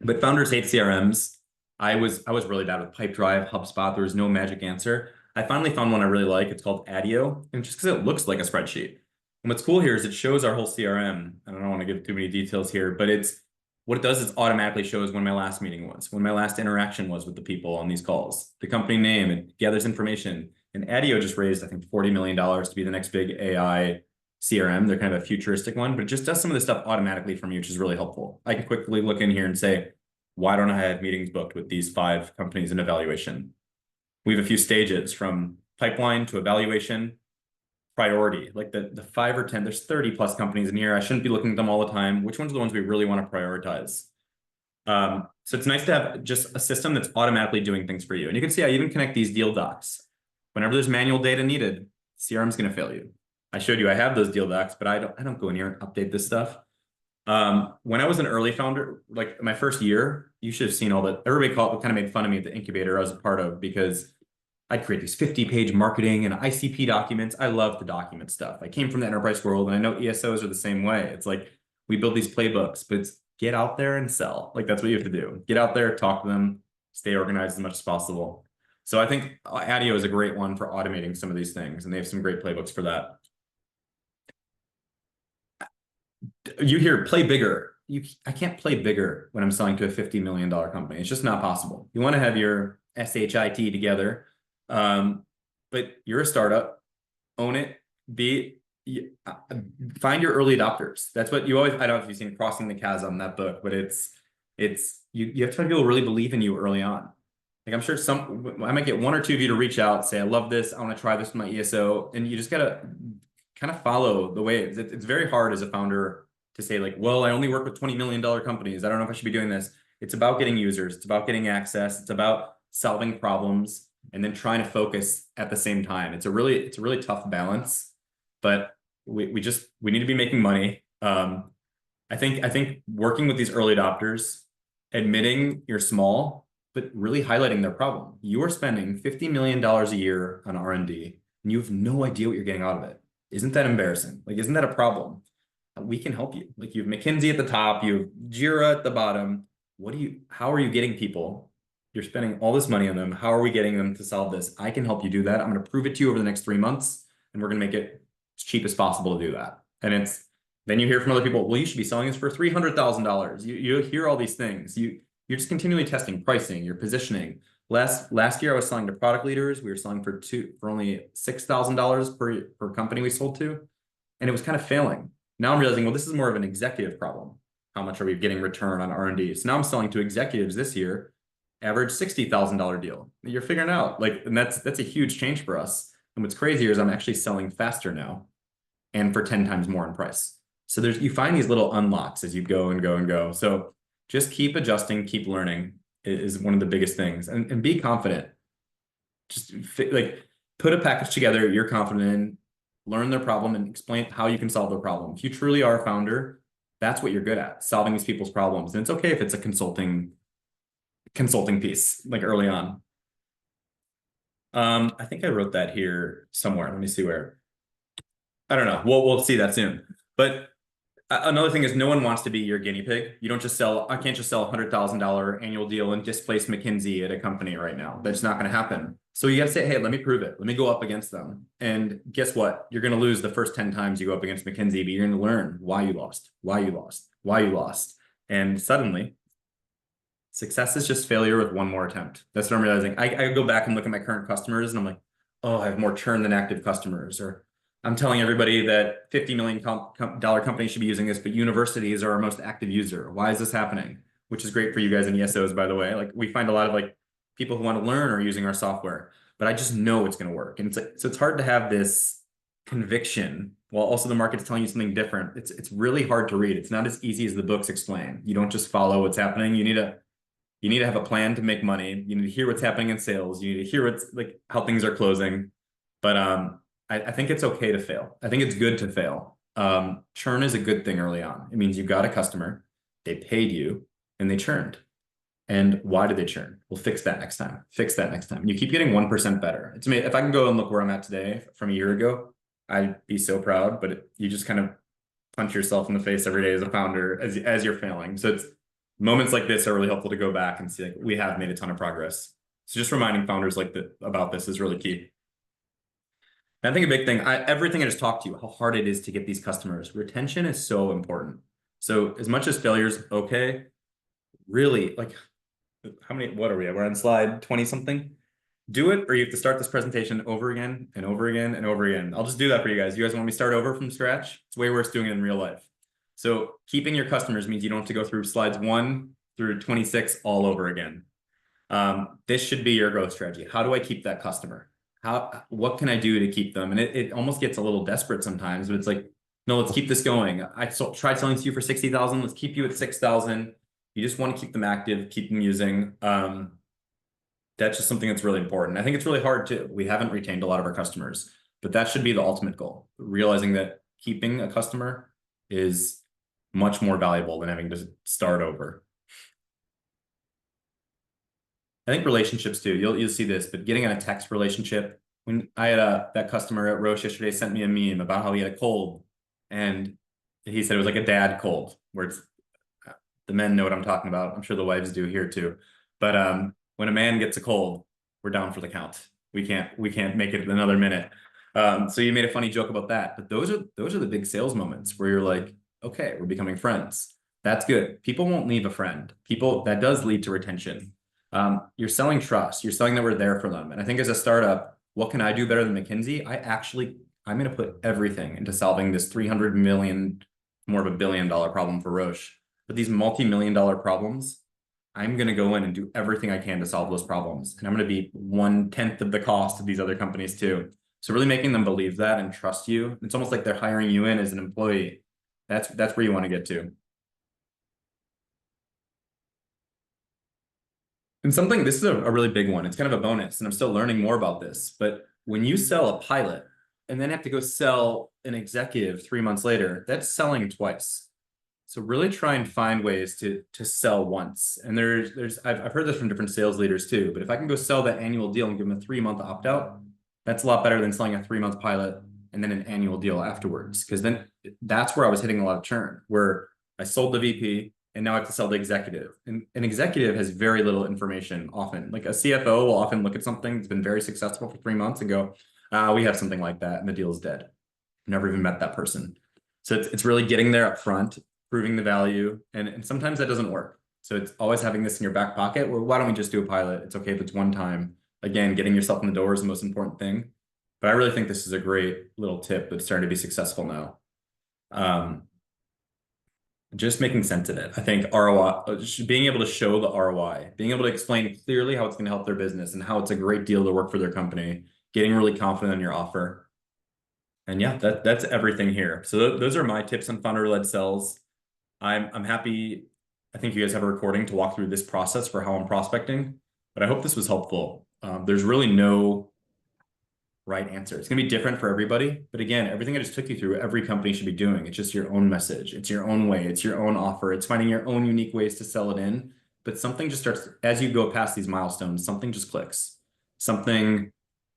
[SPEAKER 3] But founders hate CRMs. I was really bad with Pipedrive, HubSpot. There was no magic answer. I finally found one I really like. It's called Adio, and just because it looks like a spreadsheet. And what's cool here is it shows our whole CRM. I don't want to give too many details here, but what it does is automatically shows when my last meeting was, when my last interaction was with the people on these calls, the company name, it gathers information. And Adio just raised, I think, $40 million to be the next big AI CRM. They're kind of a futuristic one, but it just does some of this stuff automatically for me, which is really helpful. I can quickly look in here and say, why don't I have meetings booked with these 5 companies in evaluation? We have a few stages from pipeline to evaluation, priority, like the 5 or 10, there's 30+ companies in here. I shouldn't be looking at them all the time. Which ones are the ones we really want to prioritize? So it's nice to have just a system that's automatically doing things for you. And you can see I even connect these deal docs. Whenever there's manual data needed, CRM is going to fail you. I showed you I have those deal docs, but I don't go in here and update this stuff. When I was an early founder, like my first year, you should have seen all that. Everybody kind of made fun of me at the incubator I was a part of because I'd create these 50-page marketing and ICP documents. I love to document stuff. I came from the enterprise world and I know ESOs are the same way. It's like, We build these playbooks, but it's get out there and sell. Like that's what you have to do. Get out there, talk to them, stay organized as much as possible. So I think Addio is a great one for automating some of these things, and they have some great playbooks for that. You hear play bigger. I can't play bigger when I'm selling to a $50 million company. It's just not possible. You want to have your SHIT together, but you're a startup. Own it. Find your early adopters. That's what you always. I don't know if you've seen Crossing the Chasm, that book, but it's you have to find people who really believe in you early on. Like I'm sure I might get one or two of you to reach out, say, I love this, I want to try this with my ESO. And you just gotta kind of follow the waves. It's very hard as a founder to say like, well, I only work with $20 million companies. I don't know if I should be doing this. It's about getting users. It's about getting access. It's about solving problems and then trying to focus at the same time. It's a really tough balance, but we need to be making money. I think working with these early adopters, admitting you're small, but really highlighting their problem. You are spending $50 million a year on R&D, and you have no idea what you're getting out of it. Isn't that embarrassing? Like, isn't that a problem? We can help you. Like, you have McKinsey at the top, you have Jira at the bottom. How are you getting people? You're spending all this money on them. How are we getting them to solve this? I can help you do that. I'm going to prove it to you over the next 3 months, and we're going to make it as cheap as possible to do that. And then you hear from other people, well, you should be selling this for $300,000. You hear all these things. You're just continually testing pricing, your positioning. Last year, I was selling to product leaders. We were selling for only $6,000 per company we sold to, and it was kind of failing. Now I'm realizing, well, this is more of an executive problem. How much are we getting return on R&D? So now I'm selling to executives this year, average $60,000 deal. You're figuring out and that's a huge change for us. And what's crazier is I'm actually selling faster now, and for 10 times more in price. So you find these little unlocks as you go and go and go. So just keep adjusting, keep learning is one of the biggest things, and be confident. Just put a package together you're confident in, learn their problem, and explain how you can solve their problem. If you truly are a founder, that's what you're good at, solving these people's problems. And it's okay if it's a consulting piece, like early on. I think I wrote that here somewhere. Let me see where. I don't know. We'll see that soon. But another thing is, no one wants to be your guinea pig. You don't just sell. I can't just sell a $100,000 annual deal and displace McKinsey at a company right now. That's not going to happen. So you got to say, hey, let me prove it. Let me go up against them. And guess what? You're going to lose the first 10 times you go up against McKinsey, but you're going to learn why you lost, why you lost, why you lost. And suddenly, success is just failure with one more attempt. That's what I'm realizing. I go back and look at my current customers, and I'm like, oh, I have more churn than active customers. Or I'm telling everybody that $50 million companies should be using this, but universities are our most active user. Why is this happening? Which is great for you guys in ESOs, by the way. Like, we find a lot of people who want to learn are using our software, but I just know it's going to work. And so it's hard to have this conviction while also the market's telling you something different. It's really hard to read. It's not as easy as the books explain. You don't just follow what's happening. You need to have a plan to make money. You need to hear what's happening in sales. You need to hear how things are closing. But I think it's okay to fail. I think it's good to fail. Churn is a good thing early on. It means you got a customer, they paid you, and they churned. And why did they churn? We'll fix that next time. Fix that next time. You keep getting 1% better. It's amazing. If I can go and look where I'm at today from a year ago, I'd be so proud. But you just kind of punch yourself in the face every day as a founder as you're failing. So it's moments like this are really helpful to go back and see we have made a ton of progress. So just reminding founders about this is really key. And I think a big thing, everything I just talked to you, how hard it is to get these customers. Retention is so important. So as much as failure's okay, really, what are we at? We're on slide 20 something. Do it, or you have to start this presentation over again and over again and over again. I'll just do that for you guys. You guys want me to start over from scratch? It's way worse doing it in real life. So keeping your customers means you don't have to go through slides 1 through 26 all over again. This should be your growth strategy. How do I keep that customer? What can I do to keep them? And it almost gets a little desperate sometimes, but it's like, no, let's keep this going. I tried selling to you for 60,000. Let's keep you at 6,000. You just want to keep them active, keep them using. That's just something that's really important. I think it's really hard too. We haven't retained a lot of our customers, but that should be the ultimate goal. Realizing that keeping a customer is much more valuable than having to start over. I think relationships too, you'll see this, but getting on a text relationship. When I had that customer at Roche yesterday sent me a meme about how he had a cold, and he said it was like a dad cold. where it's the men know what I'm talking about. I'm sure the wives do here too. But when a man gets a cold, we're down for the count. We can't make it another minute. So you made a funny joke about that, but those are the big sales moments where you're like, okay, we're becoming friends. That's good. People won't leave a friend. That does lead to retention. You're selling trust. You're selling that we're there for them. And I think as a startup, what can I do better than McKinsey? I'm going to put everything into solving this 300 million, more of a $1 billion problem for Roche. But these multi-million-dollar problems, I'm going to go in and do everything I can to solve those problems. And I'm going to be 1/10 of the cost of these other companies too. So really making them believe that and trust you. It's almost like they're hiring you in as an employee. That's where you want to get to. And this is a really big one. It's kind of a bonus, and I'm still learning more about this. But when you sell a pilot and then have to go sell an executive 3 months later, that's selling twice. So really try and find ways to sell once. And I've heard this from different sales leaders too. But if I can go sell that annual deal and give them a 3-month opt-out, that's a lot better than selling a 3-month pilot and then an annual deal afterwards. Because then that's where I was hitting a lot of churn, where I sold the VP. And now I have to sell the executive. And an executive has very little information often. Like a CFO will often look at something that's been very successful for 3 months and go, we have something like that, and the deal is dead. Never even met that person. So it's really getting there up front, proving the value. And sometimes that doesn't work. So it's always having this in your back pocket, where why don't we just do a pilot? It's okay if it's one time. Again, getting yourself in the door is the most important thing. But I really think this is a great little tip that's starting to be successful now. Just making sense of it. I think ROI, being able to show the ROI, being able to explain clearly how it's going to help their business and how it's a great deal to work for their company, getting really confident in your offer. And yeah, that's everything here. So those are my tips on founder-led sales. I'm happy. I think you guys have a recording to walk through this process for how I'm prospecting, but I hope this was helpful. There's really no right answer. It's going to be different for everybody. But again, everything I just took you through, every company should be doing. It's just your own message. It's your own way. It's your own offer. It's finding your own unique ways to sell it in. But something just starts, as you go past these milestones, something just clicks. Something,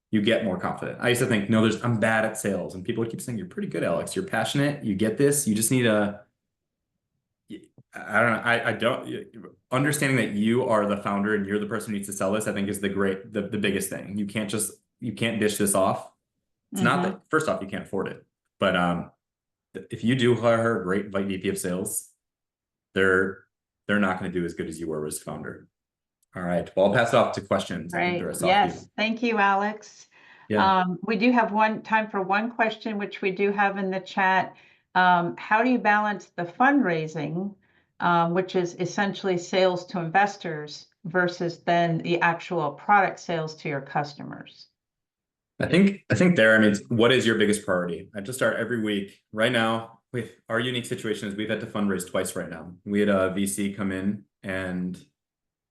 [SPEAKER 3] you get more confident. I used to think, no, I'm bad at sales. And people would keep saying, you're pretty good, Alex. You're passionate. You get this. You just need understanding that you are the founder and you're the person who needs to sell this, I think is the biggest thing. You can't dish this off. It's not that, first off, you can't afford it, but if you do hire a great VP of sales, they're not going to do as good as you were as founder. All right. Well, I'll pass it off to questions.
[SPEAKER 1] Right. Yes. Thank you, Alex.
[SPEAKER 3] Yeah.
[SPEAKER 1] We do have time for one question, which we do have in the chat. How do you balance the fundraising, which is essentially sales to investors, versus then the actual product sales to your customers?
[SPEAKER 3] I think there, I mean, what is your biggest priority? I just start every week. Right now, with our unique situation is we've had to fundraise twice right now. We had a VC come in and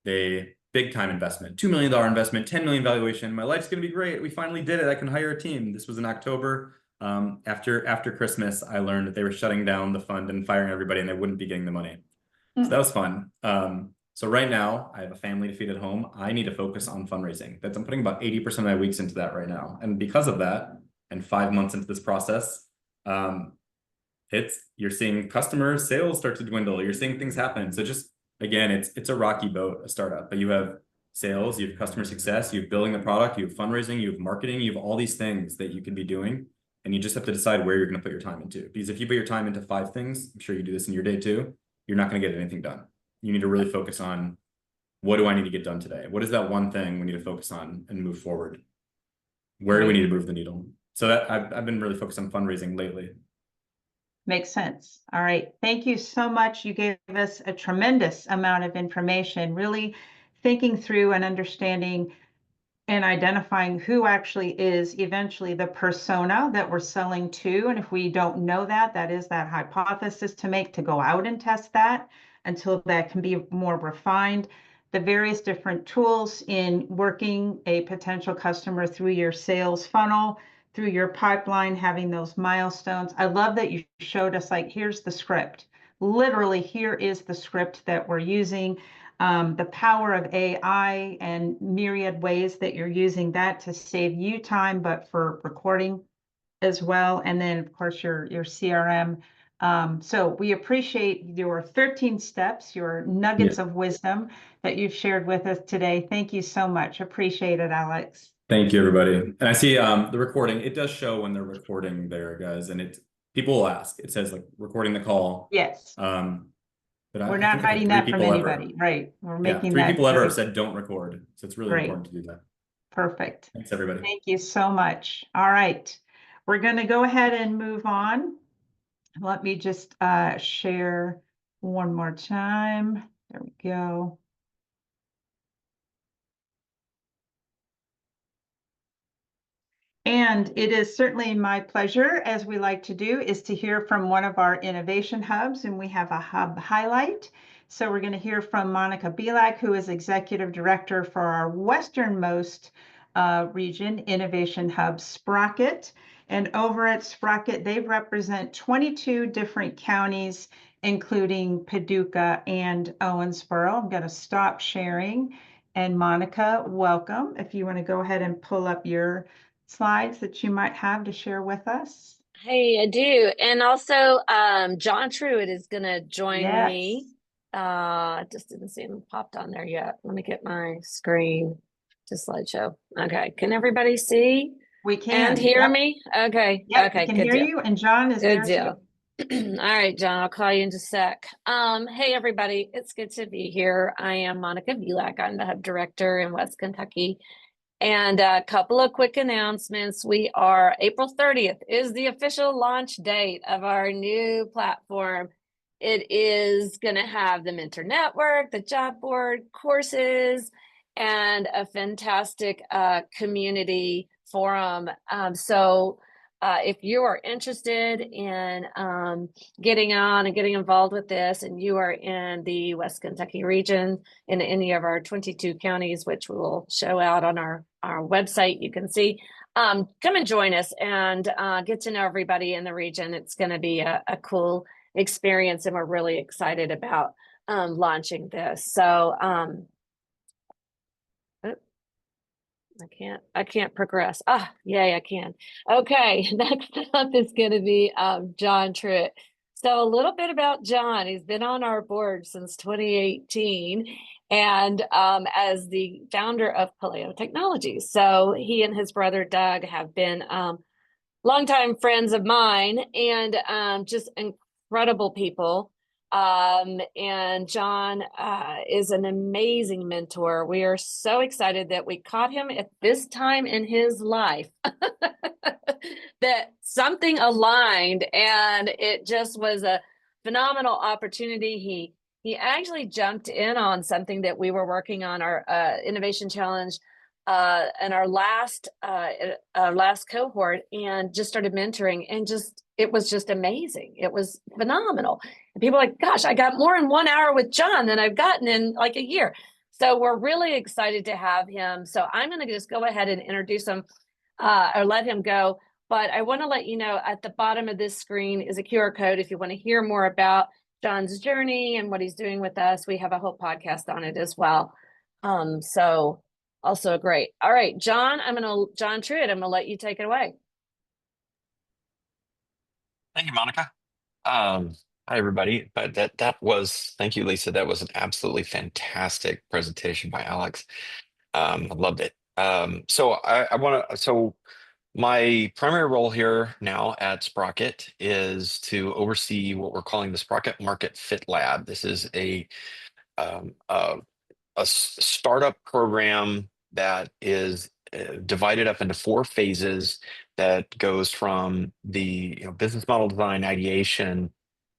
[SPEAKER 3] they big time investment, $2 million investment, 10 million valuation. My life's going to be great. We finally did it. I can hire a team. This was in October. After Christmas, I learned that they were shutting down the fund and firing everybody and they wouldn't be getting the money. So that was fun. So right now I have a family to feed at home. I need to focus on fundraising. I'm putting about 80% of my weeks into that right now. And because of that, and 5 months into this process, you're seeing customers, sales start to dwindle. You're seeing things happen. So just, again, it's a rocky boat, a startup, but you have sales, you have customer success, you have building the product, you have fundraising, you have marketing, you have all these things that you can be doing. And you just have to decide where you're going to put your time into. Because if you put your time into 5 things, I'm sure you do this in your day too, you're not going to get anything done. You need to really focus on, what do I need to get done today? What is that one thing we need to focus on and move forward? Where do we need to move the needle? So that I've been really focused on fundraising lately.
[SPEAKER 1] Makes sense. All right. Thank you so much. You gave us a tremendous amount of information, really thinking through and understanding and identifying who actually is eventually the persona that we're selling to. And if we don't know that, that is that hypothesis to go out and test that until that can be more refined. The various different tools in working a potential customer through your sales funnel, through your pipeline, having those milestones. I love that you showed us, like, here's the script. Literally, here is the script that we're using. The power of AI and myriad ways that you're using that to save you time, but for recording as well. And then, of course, your CRM So we appreciate your 13 steps, your nuggets of wisdom that you've shared with us today. Thank you so much. Appreciate it, Alex.
[SPEAKER 3] Thank you, everybody. And I see the recording. It does show when they're recording there, guys. And people will ask. It says like recording the call.
[SPEAKER 1] Yes.
[SPEAKER 3] But
[SPEAKER 1] We're
[SPEAKER 3] I
[SPEAKER 1] not
[SPEAKER 3] think I've had
[SPEAKER 1] hiding
[SPEAKER 3] 3
[SPEAKER 1] that from
[SPEAKER 3] people ever.
[SPEAKER 1] anybody, right? We're
[SPEAKER 3] Yeah,
[SPEAKER 1] making
[SPEAKER 3] 3
[SPEAKER 1] that
[SPEAKER 3] people ever
[SPEAKER 1] very
[SPEAKER 3] have said don't record. So it's really
[SPEAKER 1] great.
[SPEAKER 3] important to do that.
[SPEAKER 1] Perfect.
[SPEAKER 3] Thanks, everybody.
[SPEAKER 1] Thank you so much. All right. We're going to go ahead and move on. Let me just share one more time. There we go. And it is certainly my pleasure, as we like to do, is to hear from one of our innovation hubs, and we have a hub highlight. So we're going to hear from Monica Bilak, who is Executive Director for our westernmost region, Innovation Hub Sprocket. And over at Sprocket, they represent 22 different counties, including Paducah and Owensboro. I'm going to stop sharing. And Monica, welcome. If you want to go ahead and pull up your slides that you might have to share with us.
[SPEAKER 4] Hey, I do. And also, John Truitt is going to join me. Just didn't see him popped on there yet. Let me get my screen to slideshow. Okay. Can everybody see?
[SPEAKER 1] We can.
[SPEAKER 4] And hear me? Okay.
[SPEAKER 1] Yep,
[SPEAKER 4] Okay.
[SPEAKER 1] we can
[SPEAKER 4] Good
[SPEAKER 1] hear
[SPEAKER 4] deal.
[SPEAKER 1] you. And John is
[SPEAKER 4] Good
[SPEAKER 1] there
[SPEAKER 4] deal.
[SPEAKER 1] too.
[SPEAKER 4] All right, John, I'll call you in just a sec. Hey, everybody. It's good to be here. I am Monica Bilak. I'm the Hub Director in West Kentucky. And a couple of quick announcements. We are April 30th is the official launch date of our new platform. It is going to have the mentor network, the job board, courses, and a fantastic community forum. If you are interested in getting on and getting involved with this, and you are in the West Kentucky region, in any of our 22 counties, which we will show out on our website, you can see, come and join us and get to know everybody in the region. It's going to be a cool experience, and we're really excited about launching this. So I can't progress. Yay, I can. Okay, next up is going to be John Truitt. So a little bit about John. He's been on our board since 2018, and as the founder of Paleo Technologies. So he and his brother Doug have been longtime friends of mine, and just incredible people. And John is an amazing mentor. We are so excited that we caught him at this time in his life, that something aligned, and it just was a phenomenal opportunity. He actually jumped in on something that we were working on, our innovation challenge, and our last cohort, and just started mentoring, and it was just amazing. It was phenomenal. And people are like, gosh, I got more in 1 hour with John than I've gotten in like a year. So we're really excited to have him. So I'm going to just go ahead and introduce him or let him go. But I want to let you know, at the bottom of this screen is a QR code. If you want to hear more about John's journey and what he's doing with us, we have a whole podcast on it as well. So also great. All right, John Truitt, I'm going to let you take it away.
[SPEAKER 5] Thank you, Monica. Hi, everybody. But thank you, Lisa. That was an absolutely fantastic presentation by Alex. I loved it. So my primary role here now at Sprocket is to oversee what we're calling the Sprocket Market Fit Lab. This is a startup program that is divided up into 4 phases that goes from the business model design, ideation,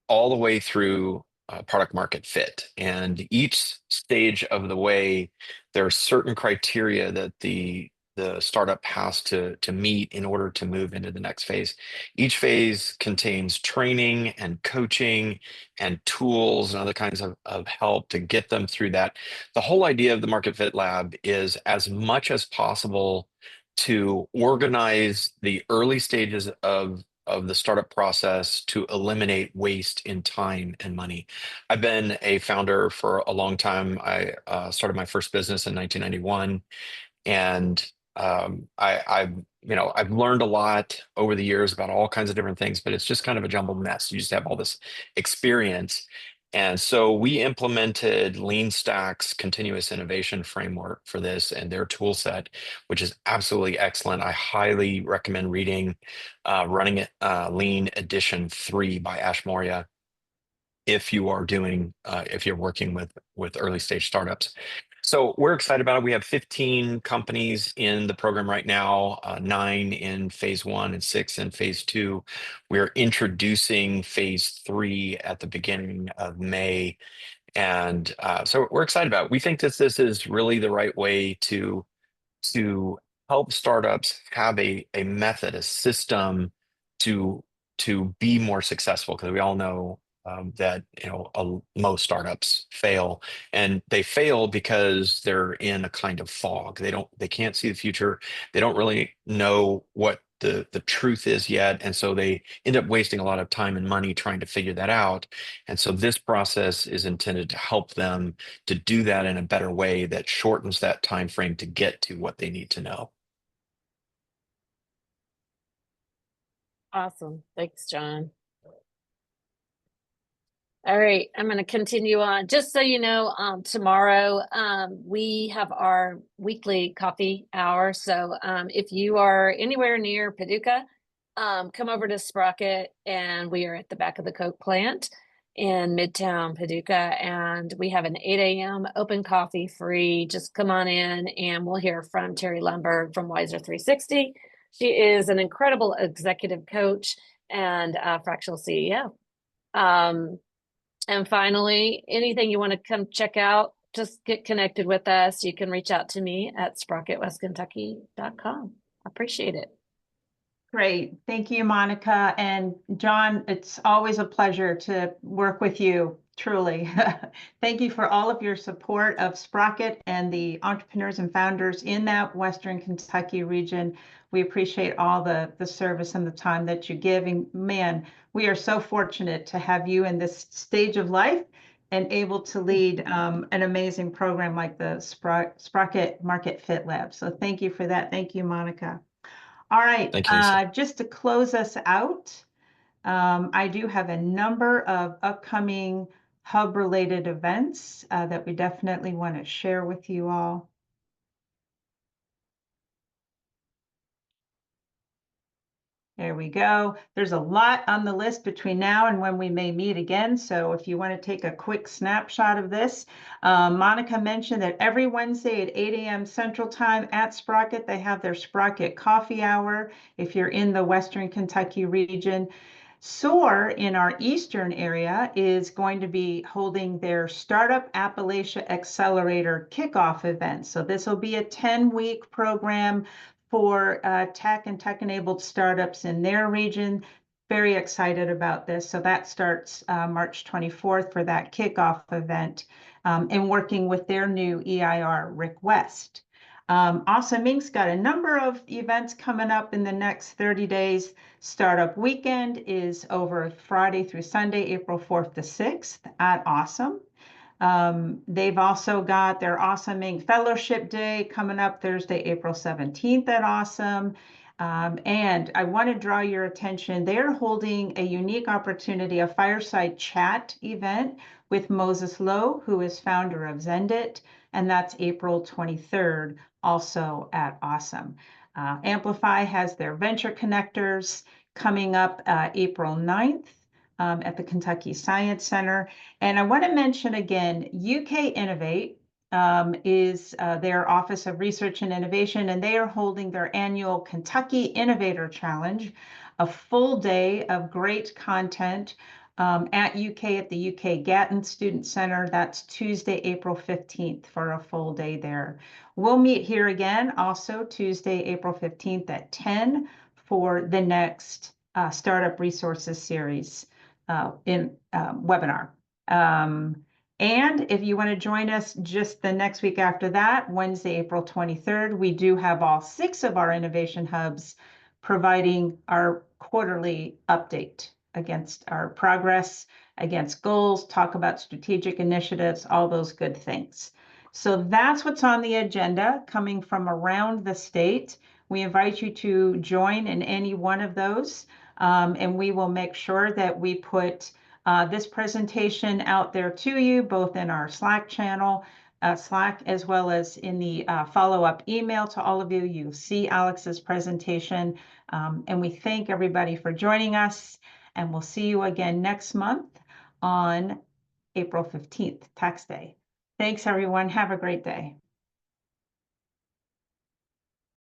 [SPEAKER 5] all the way through product market fit. And each stage of the way, there are certain criteria that the startup has to meet in order to move into the next phase. Each phase contains training and coaching and tools and other kinds of help to get them through that. The whole idea of the Market Fit Lab is, as much as possible, to organize the early stages of the startup process to eliminate waste in time and money. I've been a founder for a long time. I started my first business in 1991, and I've learned a lot over the years about all kinds of different things, but it's just kind of a jumbled mess. You just have all this experience. And so we implemented Lean Stack's continuous innovation framework for this and their tool set, which is absolutely excellent. I highly recommend reading Running It Lean Edition 3 by Ash Maurya if you are if you're working with early stage startups. So we're excited about it. We have 15 companies in the program right now, 9 in phase 1 and 6 in phase 2. We're introducing phase 3 at the beginning of May. And so we're excited about it. We think that this is really the right way to help startups have a method, a system to be more successful, because we all know that most startups fail, and they fail because they're in a kind of fog. They can't see the future. They don't really know what the truth is yet, and so they end up wasting a lot of time and money trying to figure that out. And so this process is intended to help them to do that in a better way that shortens that time frame to get to what they need to know.
[SPEAKER 4] Awesome. Thanks, John. All right, I'm going to continue on. Just so you know, tomorrow we have our weekly coffee hour. So if you are anywhere near Paducah, come over to Sprocket, and we are at the back of the Coke plant in Midtown Paducah, and we have an 8 a.m. open coffee free. Just come on in, and we'll hear from Terry Lundberg from Wiser 360. She is an incredible executive coach and fractional CEO. And finally, anything you want to come check out, just get connected with us. You can reach out to me at sprocketwestkentucky.com. Appreciate it.
[SPEAKER 1] Great. Thank you, Monica. And John, it's always a pleasure to work with you, truly. Thank you for all of your support of Sprocket and the entrepreneurs and founders in that Western Kentucky region. We appreciate all the service and the time that you give. And man, we are so fortunate to have you in this stage of life and able to lead an amazing program like the Sprocket Market Fit Lab. So thank you for that. Thank you, Monica. All right,
[SPEAKER 5] Thank you, Lisa.
[SPEAKER 1] just to close us out, I do have a number of upcoming hub-related events that we definitely want to share with you all. There we go. There's a lot on the list between now and when we may meet again. So if you want to take a quick snapshot of this, Monica mentioned that every Wednesday at 8 a.m. Central Time at Sprocket, they have their Sprocket Coffee Hour. If you're in the Western Kentucky region, SOAR in our Eastern area is going to be holding their Startup Appalachia Accelerator kickoff event. So this will be a 10-week program for tech and tech-enabled startups in their region. Very excited about this. So that starts March 24th for that kickoff event, and working with their new EIR, Rick West. Awesome Inc.'s got a number of events coming up in the next 30 days. Startup Weekend is over Friday through Sunday, April 4th to 6th at Awesome. They've also got their Awesome Inc. Fellowship Day coming up Thursday, April 17th at Awesome. And I want to draw your attention. They're holding a unique opportunity, a fireside chat event with Moses Lowe, who is founder of Zendit, and that's April 23rd, also at Awesome. Amplify has their Venture Connectors coming up April 9th. At the Kentucky Science Center. And I want to mention again, UK Innovate is their Office of Research and Innovation, and they are holding their annual Kentucky Innovator Challenge, a full day of great content at the UK Gatton Student Center. That's Tuesday, April 15th for a full day there. We'll meet here again also Tuesday, April 15th at 10 for the next Startup Resources Series webinar. And if you want to join us just the next week after that, Wednesday, April 23rd, we do have all 6 of our innovation hubs providing our quarterly update against our progress, against goals, talk about strategic initiatives, all those good things. So that's what's on the agenda coming from around the state. We invite you to join in any one of those, and we will make sure that we put this presentation out there to you, both in our Slack channel, Slack, as well as in the follow-up email to all of you. You'll see Alex's presentation, and we thank everybody for joining us, and we'll see you again next month on April 15th, Tax Day. Thanks, everyone. Have a great day.